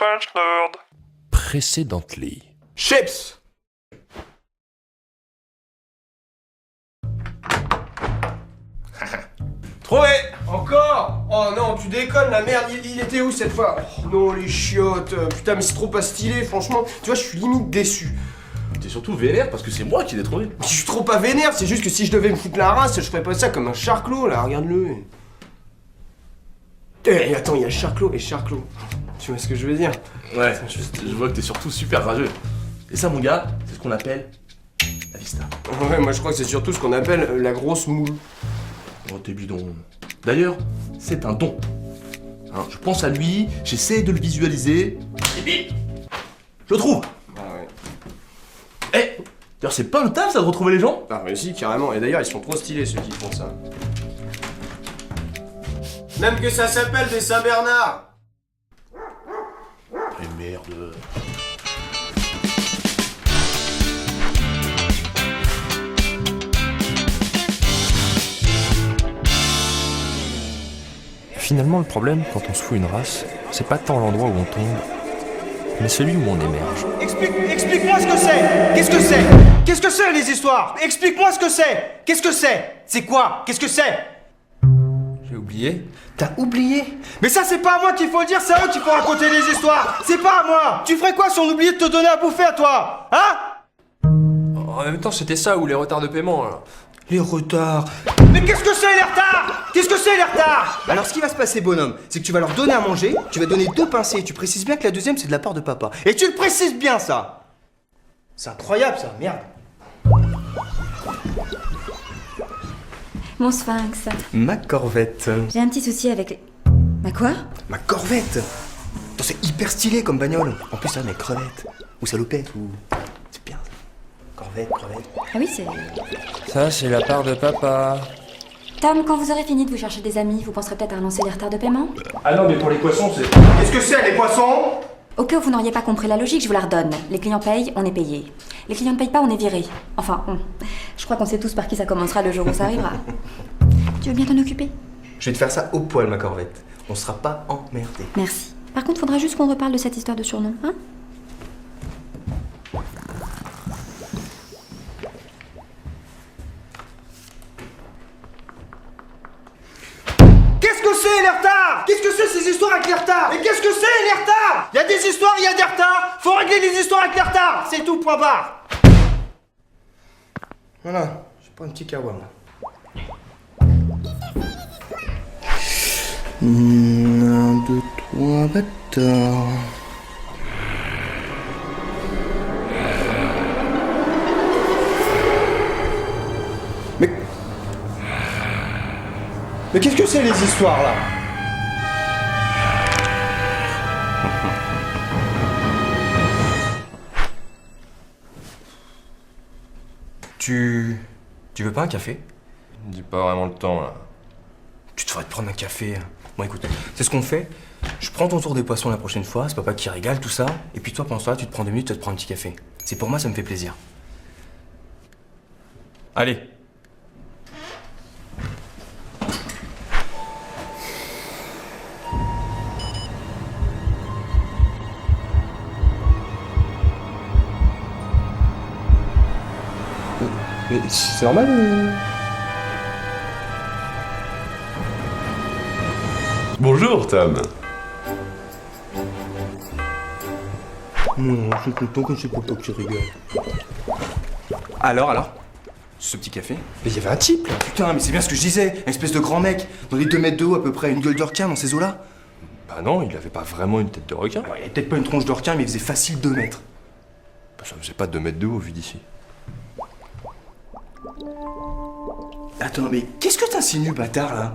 French Nerd. Précédently. Chips. Trouvé. Encore? Oh non, tu déconnes, la merde, il était où cette fois? Oh non, les chiottes, putain, mais c'est trop pas stylé, franchement. Tu vois, je suis limite déçu. T'es surtout vénère parce que c'est moi qui l'ai trouvé. Je suis trop pas vénère, c'est juste que si je devais me foutre la race, je ferais pas ça comme un charclos, là, regarde-le. Eh, attends, il y a charclos et charclos. Tu vois ce que je veux dire? Ouais, je vois que t'es surtout super rageux. Et ça, mon gars, c'est ce qu'on appelle la vista. Ouais, moi je crois que c'est surtout ce qu'on appelle la grosse moule. Oh, t'es bidon. D'ailleurs, c'est un don. Hein, je pense à lui, j'essaie de le visualiser, et puis, je le trouve. Ah ouais. Eh, d'ailleurs, c'est pas un taf ça de retrouver les gens? Ah mais si, carrément, et d'ailleurs ils sont trop stylés ceux qui font ça. Même que ça s'appelle des Saint-Bernard. Et merde. Finalement, le problème, quand on se fout une race, c'est pas tant l'endroit où on tombe, mais celui où on émerge. Explique-moi ce que c'est. Qu'est-ce que c'est? Qu'est-ce que c'est les histoires? Explique-moi ce que c'est. Qu'est-ce que c'est? C'est quoi? Qu'est-ce que c'est? J'ai oublié. T'as oublié? Mais ça c'est pas à moi qu'il faut le dire, c'est à eux qu'il faut raconter les histoires. C'est pas à moi. Tu ferais quoi si on oubliait de te donner à bouffer à toi? Hein? En même temps, c'était ça ou les retards de paiement, alors. Les retards. Mais qu'est-ce que c'est les retards? Qu'est-ce que c'est les retards? Alors ce qui va se passer bonhomme, c'est que tu vas leur donner à manger, tu vas donner 2 pincées et tu précises bien que la deuxième c'est de la part de papa. Et tu le précises bien ça. C'est incroyable ça, merde. Mon sphinx, Ma corvette. j'ai un petit souci avec les... Bah quoi? Ma corvette. Attends, c'est hyper stylé comme bagnole. En plus ça met crevette. Ou salopette ou... C'est bien ça. Corvette. Ah oui, c'est... Ça, c'est la part de papa. Tom, quand vous aurez fini de vous chercher des amis, vous penserez peut-être à relancer les retards de paiement? Ah non mais pour les poissons c'est... Qu'est-ce que c'est les poissons? Au cas où vous n'auriez pas compris la logique, je vous la redonne. Les clients payent, on est payé. Les clients ne payent pas, on est viré. Enfin, je crois qu'on sait tous par qui ça commencera le jour où ça arrivera. Tu veux bien t'en occuper? Je vais te faire ça au poil ma corvette. On sera pas emmerdés. Merci. Par contre, faudra juste qu'on reparle de cette histoire de surnom, hein? Qu'est-ce que c'est les retards? Qu'est-ce que c'est ces histoires avec les retards? Mais qu'est-ce que c'est les retards? Il y a des histoires, il y a des retards. Faut régler les histoires avec les retards. C'est tout, point barre. Voilà, je prends un petit kawam là. 1, 2, 3, bâtard. Mais qu'est-ce que c'est les histoires là? Tu veux pas un café? Dis pas vraiment le temps, là. Tu devrais te prendre un café. Bon écoute, c'est ce qu'on fait. Je prends ton tour des poissons la prochaine fois, c'est papa qui régale tout ça. Et puis toi, pendant ça, tu te prends 2 minutes, tu te prends un petit café. C'est pour moi, ça me fait plaisir. Allez. Mais c'est normal Bonjour Tom. Non, je suis content que c'est papa qui rigole. Alors ce petit café? Mais il y avait un type là. Putain, mais c'est bien ce que je disais. Une espèce de grand mec, dans les 2 mètres de haut à peu près, une gueule de requin dans ces eaux-là. Bah non, il avait pas vraiment une tête de requin. Ouais, il avait peut-être pas une tronche de requin, mais il faisait facile 2 mètres. Bah, ça faisait pas 2 mètres de haut vu d'ici. Attends, mais qu'est-ce que t'insinues, bâtard là?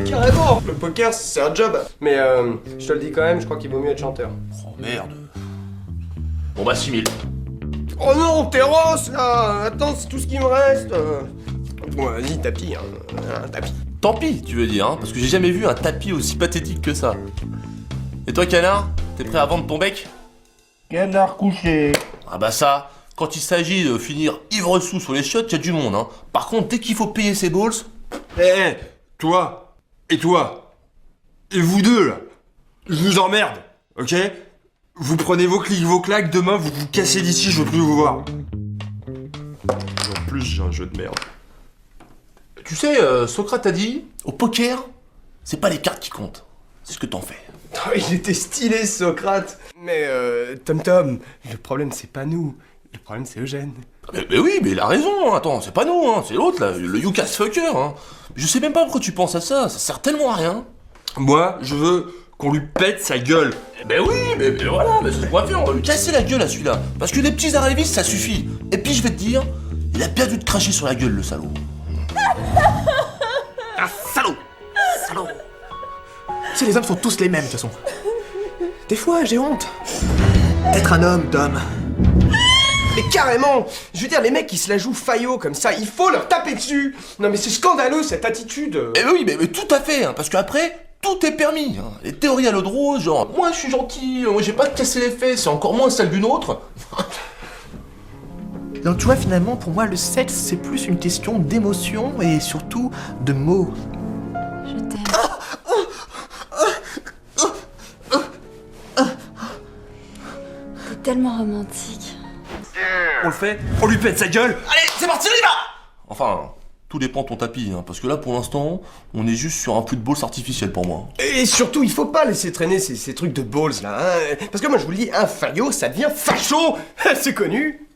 Carrément. Le poker c'est un job. Mais je te le dis quand même, je crois qu'il vaut mieux être chanteur. Oh merde. Bon bah 6000. Oh non, Terros là. Attends, c'est tout ce qui me reste. Bon, vas-y, tapis, hein. Tapis. Tant pis, tu veux dire, hein, parce que j'ai jamais vu un tapis aussi pathétique que ça. Et toi, canard, t'es prêt à vendre ton bec? Canard couché. Ah bah ça, quand il s'agit de finir ivre-sous sur les chiottes, y a du monde, hein. Par contre, dès qu'il faut payer ses balls... Toi et toi et vous deux là, je vous emmerde, ok? Vous prenez vos clics, vos claques, demain vous vous cassez d'ici, je veux plus vous voir. En plus, j'ai un jeu de merde. Tu sais, Socrate a dit, au poker, c'est pas les cartes qui comptent, c'est ce que t'en fais. Oh, il était stylé, Socrate. Mais Tom, le problème c'est pas nous. Le problème c'est Eugène. Mais oui, mais il a raison, hein. Attends, c'est pas nous, hein, c'est l'autre là, le Yukas Fucker, hein. Je sais même pas pourquoi tu penses à ça sert tellement à rien. Moi, je veux qu'on lui pète sa gueule. Ben oui, mais voilà, mais c'est ce qu'on va faire, on va lui casser la gueule à celui-là. Parce que des petits arrivistes, ça suffit. Et puis je vais te dire, il a bien dû te cracher sur la gueule, le salaud. Ah, salaud. Salaud. Tu sais, les hommes sont tous les mêmes, de toute façon. Des fois, j'ai honte. D'être un homme, Tom. Mais carrément! Je veux dire, les mecs qui se la jouent faillot comme ça, il faut leur taper dessus! Non mais c'est scandaleux cette attitude! Eh oui, mais tout à fait, hein, parce qu'après, tout est permis. Hein. Les théories à l'eau de rose, genre, moi je suis gentil, moi j'ai pas de casser les fesses, c'est encore moins celle d'une autre. Donc tu vois, finalement, pour moi, le sexe, c'est plus une question d'émotion et surtout de mots. Je t'aime. T'es tellement romantique. On le fait, on lui pète sa gueule. Allez, c'est parti, on y va! Enfin, tout dépend de ton tapis, hein, parce que là pour l'instant, on est juste sur un football artificiel pour moi. Et surtout, il faut pas laisser traîner ces trucs de balls là, hein. Parce que moi je vous le dis, un faillot, ça devient facho! C'est connu!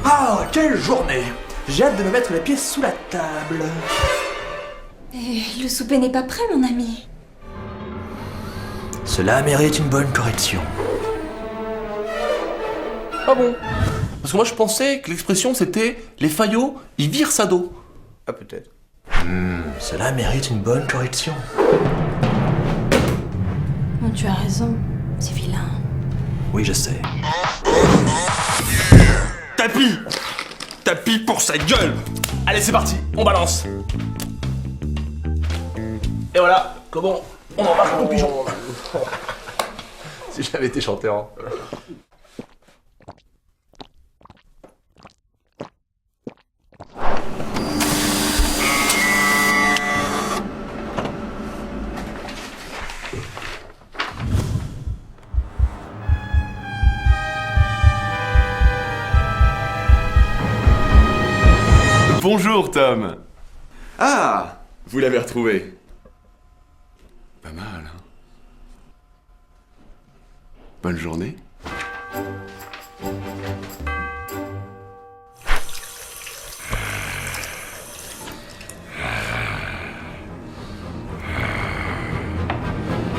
Ah, quelle journée! J'ai hâte de me mettre les pieds sous la table. Et le souper n'est pas prêt, mon ami. Cela mérite une bonne correction. Ah bon? Parce que moi je pensais que l'expression c'était les faillots, ils virent sa dos. Ah peut-être. Cela mérite une bonne correction. Bon, tu as raison. C'est vilain. Oui, je sais. Tapis. Tapis pour sa gueule. Allez, c'est parti, on balance. Et voilà, comment on embarque mon pigeon. Si j'avais été chanteur. Hein. Bonjour, Tom. Ah, Vous l'avez retrouvé. Pas mal, hein. Bonne journée.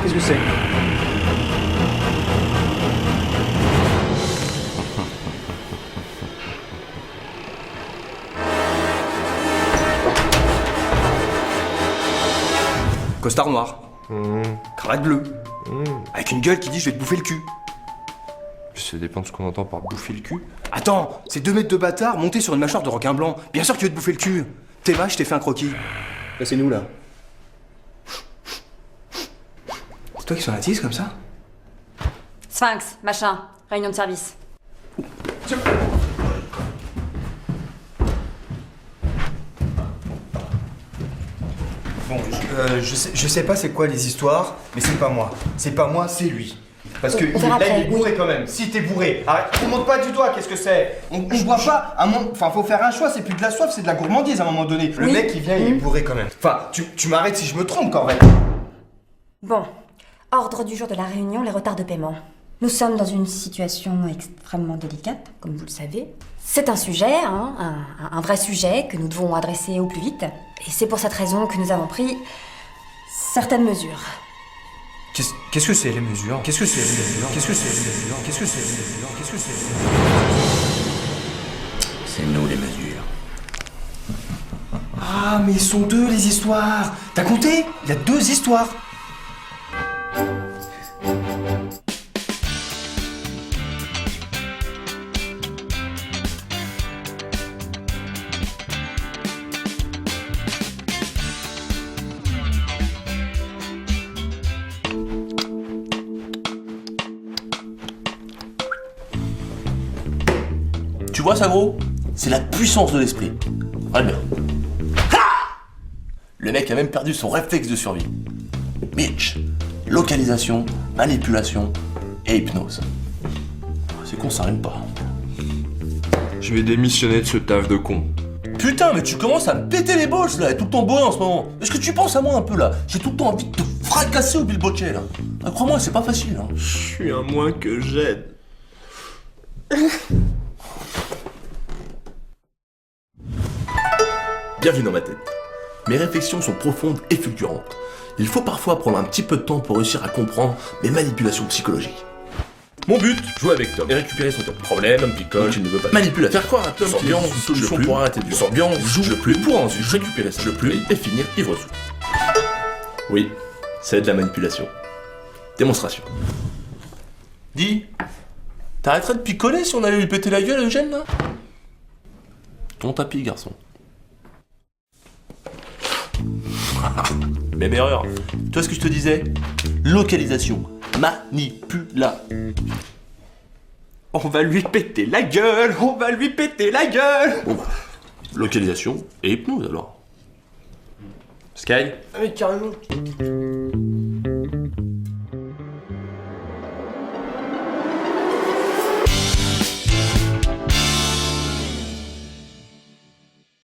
Qu'est-ce que c'est? Costard noir. Cravate bleue. Avec une gueule qui dit je vais te bouffer le cul. Ça dépend de ce qu'on entend par bouffer le cul. Attends, c'est 2 mètres de bâtard monté sur une mâchoire de requin blanc. Bien sûr qu'il veut te bouffer le cul. T'es vache, je t'ai fait un croquis. Là, c'est nous, là. C'est toi qui s'en attise comme ça? Sphinx, machin, réunion de service. Bon, je sais pas c'est quoi les histoires, mais c'est pas moi. C'est pas moi, c'est lui. Parce que On verra là, après, il est bourré quand même. Si t'es bourré, arrête, on monte pas du doigt, qu'est-ce que c'est? On boit pas, enfin faut faire un choix, c'est plus de la soif, c'est de la gourmandise à un moment donné. Le Oui. mec il vient, il est bourré quand même. Enfin, tu m'arrêtes si je me trompe quand même. Bon, ordre du jour de la réunion, les retards de paiement. Nous sommes dans une situation extrêmement délicate, comme vous le savez. C'est un sujet, hein, un vrai sujet que nous devons adresser au plus vite. Et c'est pour cette raison que nous avons pris certaines mesures. Qu'est-ce que c'est les mesures? Qu'est-ce que c'est les mesures? Qu'est-ce que c'est les mesures? Qu'est-ce que c'est les mesures? Qu'est-ce que c'est? C'est nous les mesures. Ah, mais ils sont 2 les histoires. T'as compté? Il y a 2 histoires. vois ça, gros? C'est la puissance de l'esprit. Regarde bien. Le mec a même perdu son réflexe de survie. Mitch, localisation, manipulation et hypnose. C'est con, ça rime pas. Je vais démissionner de ce taf de con. Putain, mais tu commences à me péter les bouches là, et tout le temps bourré en ce moment. Est-ce que tu penses à moi un peu là? J'ai tout le temps envie de te fracasser au bilboquet là. Ah, crois-moi, c'est pas facile. Hein. Je suis un moins que j'aide. Bienvenue dans ma tête. Mes réflexions sont profondes et fulgurantes. Il faut parfois prendre un petit peu de temps pour réussir à comprendre mes manipulations psychologiques. Mon but, jouer avec Tom et récupérer son Tom. Problème, Tom picole, tu ne veux pas manipuler. Faire croire à Tom qu'il y a une solution pour arrêter de sors bien, joue le plus pour ensuite récupérer ça, le plus et finir ivre sous. Oui, c'est de la manipulation. Démonstration. Dis, t'arrêterais de picoler si on allait lui péter la gueule, Eugène, là? Ton tapis, garçon. Même erreur. Tu vois ce que je te disais? Localisation. Manipula. On va lui péter la gueule, on va lui péter la gueule. Bon bah, localisation et hypnose alors. Sky? Ah mais carrément.